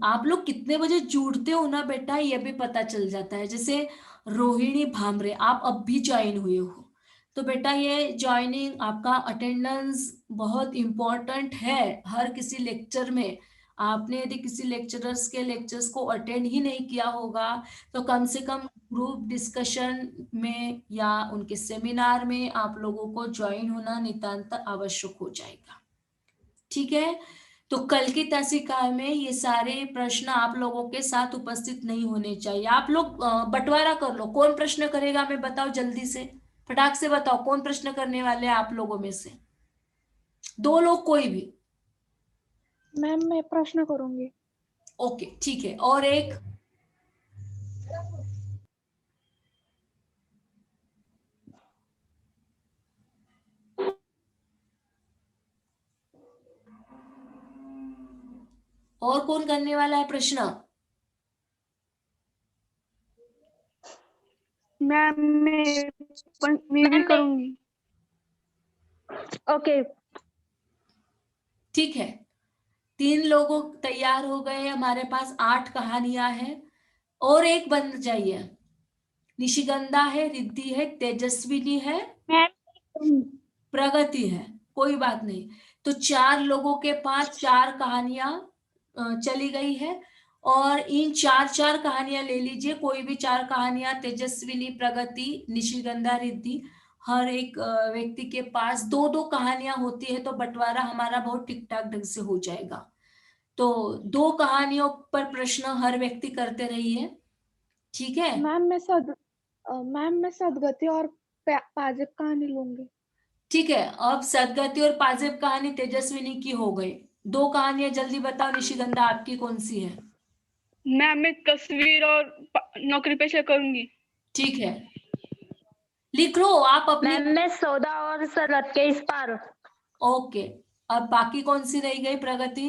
Speaker 1: आप लोग कितने बजे जुड़ते हो ना बेटा, ये भी पता चल जाता है। जैसे रोहिणी भामरे, आप अब भी ज्वाइन हुए हो, तो बेटा ये ज्वाइनिंग आपका अटेंडेंस बहुत इम्पोर्टेंट है हर किसी लेक्चर में। आपने यदि किसी लेक्चरर्स के लेक्चर्स को अटेंड ही नहीं किया होगा, तो कम से कम ग्रुप डिस्कशन में या उनके सेमिनार में आप लोगों को ज्वाइन होना नितांत आवश्यक हो जाएगा। ठीक है, तो कल की तासिका में ये सारे प्रश्न आप लोगों के साथ उपस्थित नहीं होने चाहिए। आप लोग बंटवारा कर लो, कौन प्रश्न करेगा, मैं बताओ जल्दी से, फटाक से बताओ कौन प्रश्न करने वाले हैं आप लोगों में से, 2 लोग कोई भी।
Speaker 7: मैम मैं प्रश्न करूंगी।
Speaker 1: ओके ठीक है, और एक, और कौन करने वाला है प्रश्न?
Speaker 6: मैम मैं भी करूंगी।
Speaker 3: ओके
Speaker 1: ठीक है, 3 लोगों तैयार हो गए, हमारे पास 8 कहानियां हैं, और एक बन जाइए। निशिगंधा है, रिद्धि है, तेजस्विनी है, प्रगति है, कोई बात नहीं। तो 4 लोगों के पास 4 कहानियां चली गई है, और इन 4 कहानियां ले लीजिए, कोई भी 4 कहानियां, तेजस्विनी, प्रगति, निशिगंधा, रिद्धि, हर एक व्यक्ति के पास 2-2 कहानियां होती है, तो बंटवारा हमारा बहुत ठीक ठाक ढंग से हो जाएगा। तो 2 कहानियों पर प्रश्न हर व्यक्ति करते रहिए, ठीक है?
Speaker 7: मैम मैं सदगति और पाजेब कहानी लूंगी।
Speaker 1: ठीक है, अब सदगति और पाजेब कहानी तेजस्विनी की हो गई। 2 कहानियां जल्दी बताओ, निशिगंधा आपकी कौन सी है?
Speaker 6: मैम मैं तस्वीर और नौकरी पेशा करूंगी।
Speaker 1: ठीक है, लिख लो आप अपनी।
Speaker 3: मैम मैं सौदा और सरहद के इस पार।
Speaker 1: ओके, अब बाकी कौन सी रह गई? प्रगति,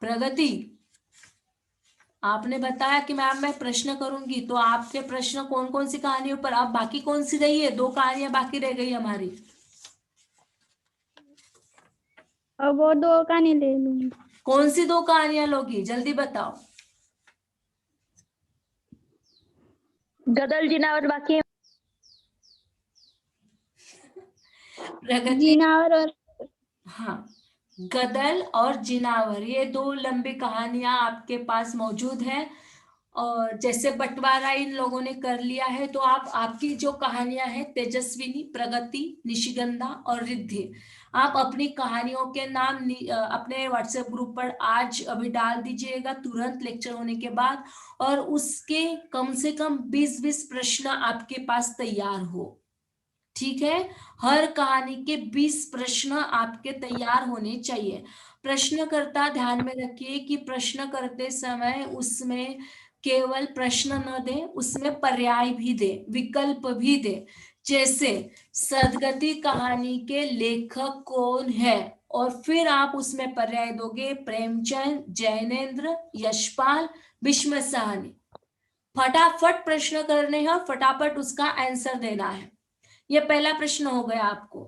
Speaker 1: प्रगति आपने बताया कि मैम मैं प्रश्न करूंगी, तो आपके प्रश्न कौन कौन सी कहानियों पर, अब बाकी कौन सी रही है? 2 कहानियां बाकी रह गई हमारी।
Speaker 7: अब वो 2 कहानी ले लूंगी।
Speaker 1: कौन सी 2 कहानियां लोगी, जल्दी बताओ।
Speaker 3: गदल जिनावर बाकी है।
Speaker 1: प्रगति,
Speaker 7: जिनावर और
Speaker 1: हाँ, गदल और जिनावर, ये 2 लंबी कहानियां आपके पास मौजूद है। और जैसे बंटवारा इन लोगों ने कर लिया है, तो आप आपकी जो कहानियां हैं, तेजस्विनी, प्रगति, निशिगंधा और रिद्धि, आप अपनी कहानियों के नाम अपने व्हाट्सएप ग्रुप पर आज अभी डाल दीजिएगा, तुरंत लेक्चर होने के बाद, और उसके कम से कम 20-20 प्रश्न आपके पास तैयार हो। ठीक है, हर कहानी के 20 प्रश्न आपके तैयार होने चाहिए। प्रश्नकर्ता ध्यान में रखिए कि प्रश्न करते समय उसमें केवल प्रश्न न दे, उसमें पर्याय भी दे, विकल्प भी दे। जैसे सदगति कहानी के लेखक कौन है, और फिर आप उसमें पर्याय दोगे, प्रेमचंद, जैनेन्द्र, यशपाल, भीष्म साहनी। फटाफट प्रश्न करने हैं, फटाफट उसका आंसर देना है। ये पहला प्रश्न हो गया आपको।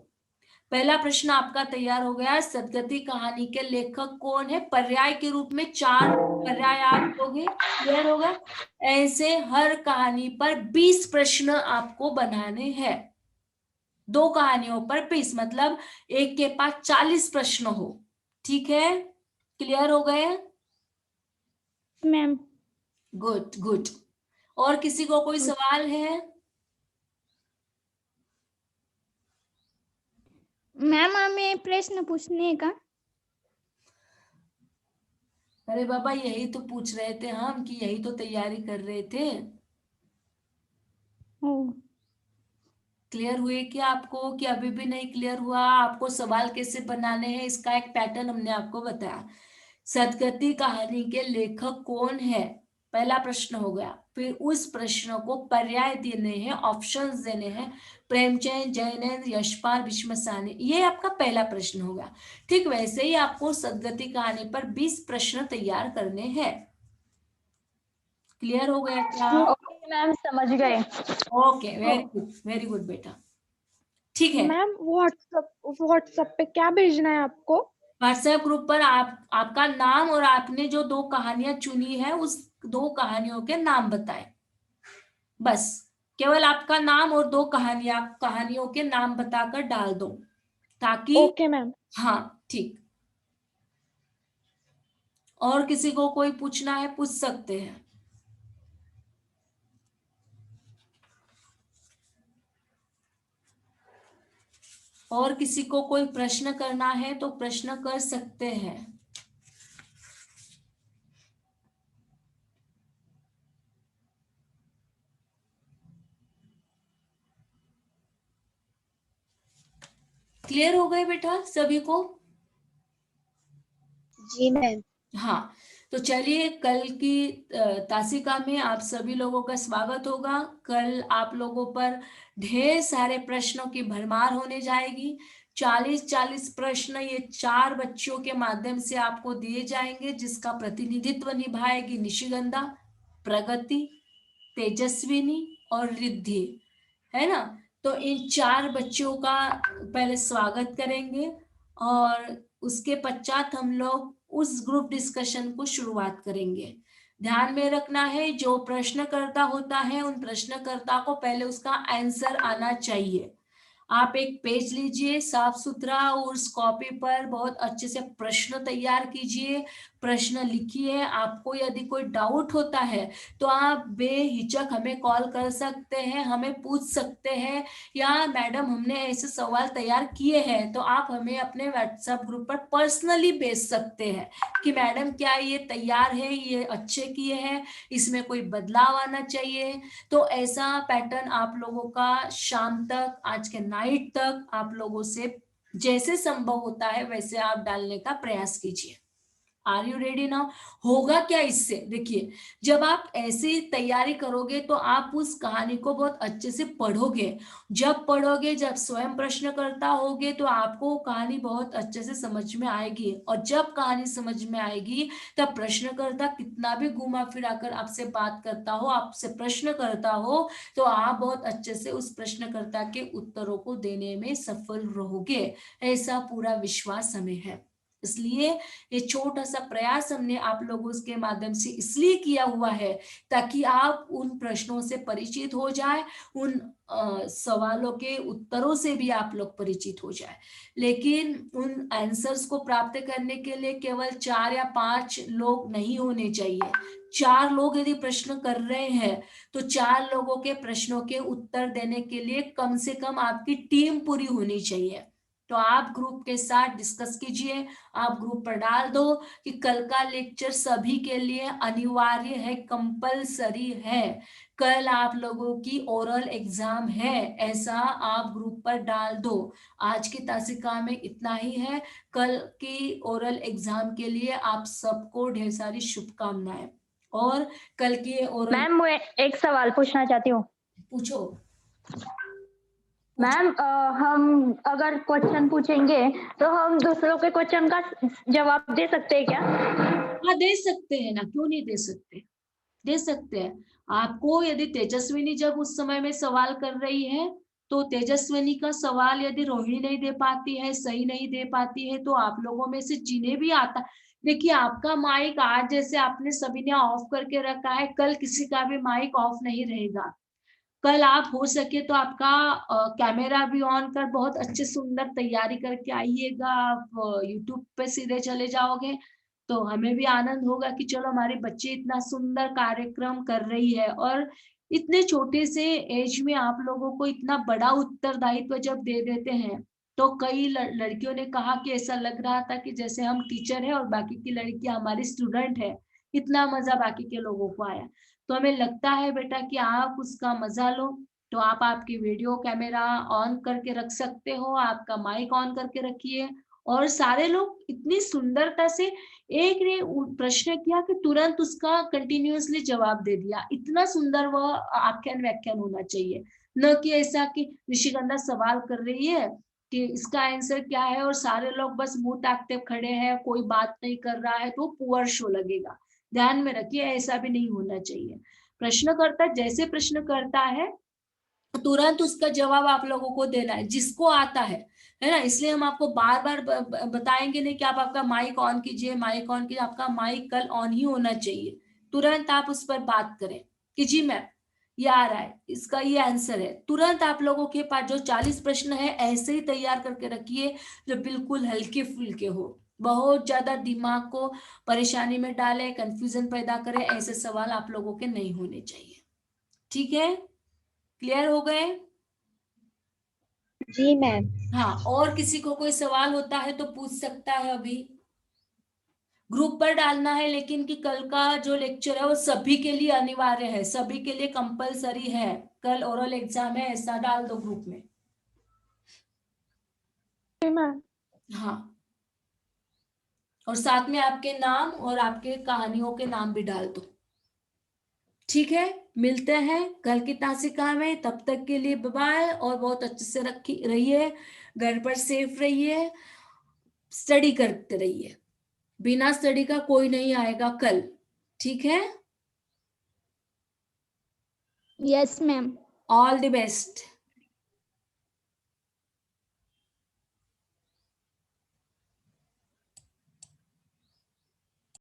Speaker 1: पहला प्रश्न आपका तैयार हो गया, सदगति कहानी के लेखक कौन है, पर्याय के रूप में 4 पर्याय आप दोगे, क्लियर होगा? ऐसे हर कहानी पर 20 प्रश्न आपको बनाने हैं। 2 कहानियों पर 20, मतलब एक के पास 40 प्रश्न हो। ठीक है, क्लियर हो गए?
Speaker 7: Ma'am
Speaker 1: good good. और किसी को कोई सवाल है?
Speaker 7: मैम हमें प्रश्न पूछने का।
Speaker 1: अरे बाबा, यही तो पूछ रहे थे हम, कि यही तो तैयारी कर रहे थे। क्लियर हुए क्या आपको, कि अभी भी नहीं क्लियर हुआ? आपको सवाल कैसे बनाने हैं, इसका एक पैटर्न हमने आपको बताया। सदगति कहानी के लेखक कौन है, पहला प्रश्न हो गया। फिर उस प्रश्न को पर्याय देने हैं, ऑप्शंस देने हैं, प्रेमचंद, जयनेन्द्र, यशपाल, भीष्म साहनी, ये आपका पहला प्रश्न हो गया। ठीक वैसे ही आपको सदगति कहानी पर 20 प्रश्न तैयार करने हैं। क्लियर हो गया क्या?
Speaker 3: ओके मैम, समझ गए।
Speaker 1: ओके, वेरी गुड बेटा। ठीक है,
Speaker 7: मैम व्हाट्सएप पे क्या भेजना है आपको?
Speaker 1: व्हाट्सएप ग्रुप पर आपका नाम और आपने जो 2 कहानियां चुनी है उस 2 कहानियों के नाम बताएं। बस केवल आपका नाम और 2 कहानियों के नाम बताकर डाल दो, ताकि
Speaker 7: ओके मैम।
Speaker 1: हाँ ठीक। और किसी को कोई पूछना है पूछ सकते हैं। और किसी को कोई प्रश्न करना है तो प्रश्न कर सकते हैं। क्लियर हो गए बेटा सभी को?
Speaker 5: जी मैम।
Speaker 1: हाँ, तो चलिए कल की तासिका में आप सभी लोगों का स्वागत होगा। कल आप लोगों पर ढेर सारे प्रश्नों की भरमार होने जाएगी। 40-40 प्रश्न ये 4 बच्चियों के माध्यम से आपको दिए जाएंगे, जिसका प्रतिनिधित्व निभाएगी निशिगंधा, प्रगति, तेजस्विनी और रिद्धि, है ना। तो इन 4 बच्चों का पहले स्वागत करेंगे और उसके पश्चात हम लोग उस ग्रुप डिस्कशन को शुरुआत करेंगे। ध्यान में रखना है, जो प्रश्नकर्ता होता है उन प्रश्नकर्ता को पहले उसका आंसर आना चाहिए। आप एक पेज लीजिए साफ सुथरा, उस कॉपी पर बहुत अच्छे से प्रश्न तैयार कीजिए, प्रश्न लिखिए। आपको यदि कोई डाउट होता है तो आप बेहिचक हमें कॉल कर सकते हैं, हमें पूछ सकते हैं, या मैडम हमने ऐसे सवाल तैयार किए हैं, तो आप हमें अपने व्हाट्सएप ग्रुप पर पर्सनली भेज सकते हैं कि मैडम क्या ये तैयार है, ये अच्छे किए हैं, इसमें कोई बदलाव आना चाहिए। तो ऐसा पैटर्न आप लोगों का शाम तक, आज के नाइट तक आप लोगों से जैसे संभव होता है वैसे आप डालने का प्रयास कीजिए। Are you ready now? होगा क्या इससे, देखिए जब आप ऐसी तैयारी करोगे तो आप उस कहानी को बहुत अच्छे से पढ़ोगे। जब पढ़ोगे, जब स्वयं प्रश्नकर्ता होगे तो आपको कहानी बहुत अच्छे से समझ में आएगी, और जब कहानी समझ में आएगी तब प्रश्नकर्ता कितना भी घुमा फिरा कर आपसे बात करता हो, आपसे प्रश्न करता हो, तो आप बहुत अच्छे से उस प्रश्नकर्ता के उत्तरों को देने में सफल रहोगे, ऐसा पूरा विश्वास हमें है। इसलिए ये छोटा सा प्रयास हमने आप लोगों के माध्यम से इसलिए किया हुआ है ताकि आप उन प्रश्नों से परिचित हो जाए, उन सवालों के उत्तरों से भी आप लोग परिचित हो जाए। लेकिन उन आंसर्स को प्राप्त करने के लिए केवल 4 या 5 लोग नहीं होने चाहिए। 4 लोग यदि प्रश्न कर रहे हैं तो 4 लोगों के प्रश्नों के उत्तर देने के लिए कम से कम आपकी टीम पूरी होनी चाहिए। तो आप ग्रुप के साथ डिस्कस कीजिए, आप ग्रुप पर डाल दो कि कल का लेक्चर सभी के लिए अनिवार्य है, कंपलसरी है। कल आप लोगों की ओरल एग्जाम है, ऐसा आप ग्रुप पर डाल दो। आज की तासिका में इतना ही है। कल की ओरल एग्जाम के लिए आप सबको ढेर सारी शुभकामनाएं। और कल की ओरल,
Speaker 3: मैम मैं एक सवाल पूछना चाहती हूँ।
Speaker 1: पूछो।
Speaker 3: मैम हम अगर क्वेश्चन पूछेंगे तो हम दूसरों के क्वेश्चन का जवाब दे सकते हैं क्या?
Speaker 1: हाँ दे सकते हैं ना, क्यों नहीं दे सकते, दे सकते हैं। आपको यदि तेजस्विनी जब उस समय में सवाल कर रही है तो तेजस्विनी का सवाल यदि रोहिणी नहीं दे पाती है, सही नहीं दे पाती है, तो आप लोगों में से जिन्हें भी आता, देखिए आपका माइक आज जैसे आपने सभी ने ऑफ करके रखा है, कल किसी का भी माइक ऑफ नहीं रहेगा। कल आप हो सके तो आपका कैमरा भी ऑन कर बहुत अच्छे सुंदर तैयारी करके आइएगा। आप यूट्यूब पे सीधे चले जाओगे तो हमें भी आनंद होगा कि चलो हमारे बच्चे इतना सुंदर कार्यक्रम कर रही है। और इतने छोटे से एज में आप लोगों को इतना बड़ा उत्तरदायित्व जब दे देते हैं तो कई लड़कियों ने कहा कि ऐसा लग रहा था कि जैसे हम टीचर है और बाकी की लड़कियां हमारी स्टूडेंट है, इतना मजा बाकी के लोगों को आया। तो हमें लगता है बेटा कि आप उसका मजा लो। तो आप आपकी वीडियो कैमरा ऑन करके रख सकते हो, आपका माइक ऑन करके रखिए और सारे लोग इतनी सुंदरता से एक ने प्रश्न किया कि तुरंत उसका कंटिन्यूअसली जवाब दे दिया। इतना सुंदर वह आख्यान व्याख्यान होना चाहिए, न कि ऐसा कि ऋषिगंधा सवाल कर रही है कि इसका आंसर क्या है और सारे लोग बस मुंह ताकते खड़े हैं, कोई बात नहीं कर रहा है, तो पुअर शो लगेगा। ध्यान में रखिए, ऐसा भी नहीं होना चाहिए। प्रश्नकर्ता जैसे प्रश्न करता है तुरंत उसका जवाब आप लोगों को देना है, जिसको आता है ना। इसलिए हम आपको बार बार बताएंगे नहीं कि आप आपका माइक ऑन कीजिए, माइक ऑन कीजिए। आपका माइक कल ऑन ही होना चाहिए, तुरंत आप उस पर बात करें कि जी मैम ये आ रहा है, इसका ये आंसर है। तुरंत आप लोगों के पास जो 40 प्रश्न है ऐसे ही तैयार करके रखिए, जो बिल्कुल हल्के फुल्के हो, बहुत ज्यादा दिमाग को परेशानी में डाले, कंफ्यूजन पैदा करे, ऐसे सवाल आप लोगों के नहीं होने चाहिए। ठीक है, क्लियर हो गए?
Speaker 5: जी मैम।
Speaker 1: हाँ, और किसी को कोई सवाल होता है तो पूछ सकता है। अभी ग्रुप पर डालना है, लेकिन कि कल का जो लेक्चर है वो सभी के लिए अनिवार्य है, सभी के लिए कंपलसरी है। कल ओरल एग्जाम है, ऐसा डाल दो ग्रुप में।
Speaker 7: मैम।
Speaker 1: हाँ, और साथ में आपके नाम और आपके कहानियों के नाम भी डाल दो। ठीक है, मिलते हैं कल की तासिका में। तब तक के लिए बाय बाय, और बहुत अच्छे से रहिए, घर पर सेफ रहिए, स्टडी करते रहिए। बिना स्टडी का कोई नहीं आएगा कल। ठीक है,
Speaker 8: yes ma'am.
Speaker 1: All the best.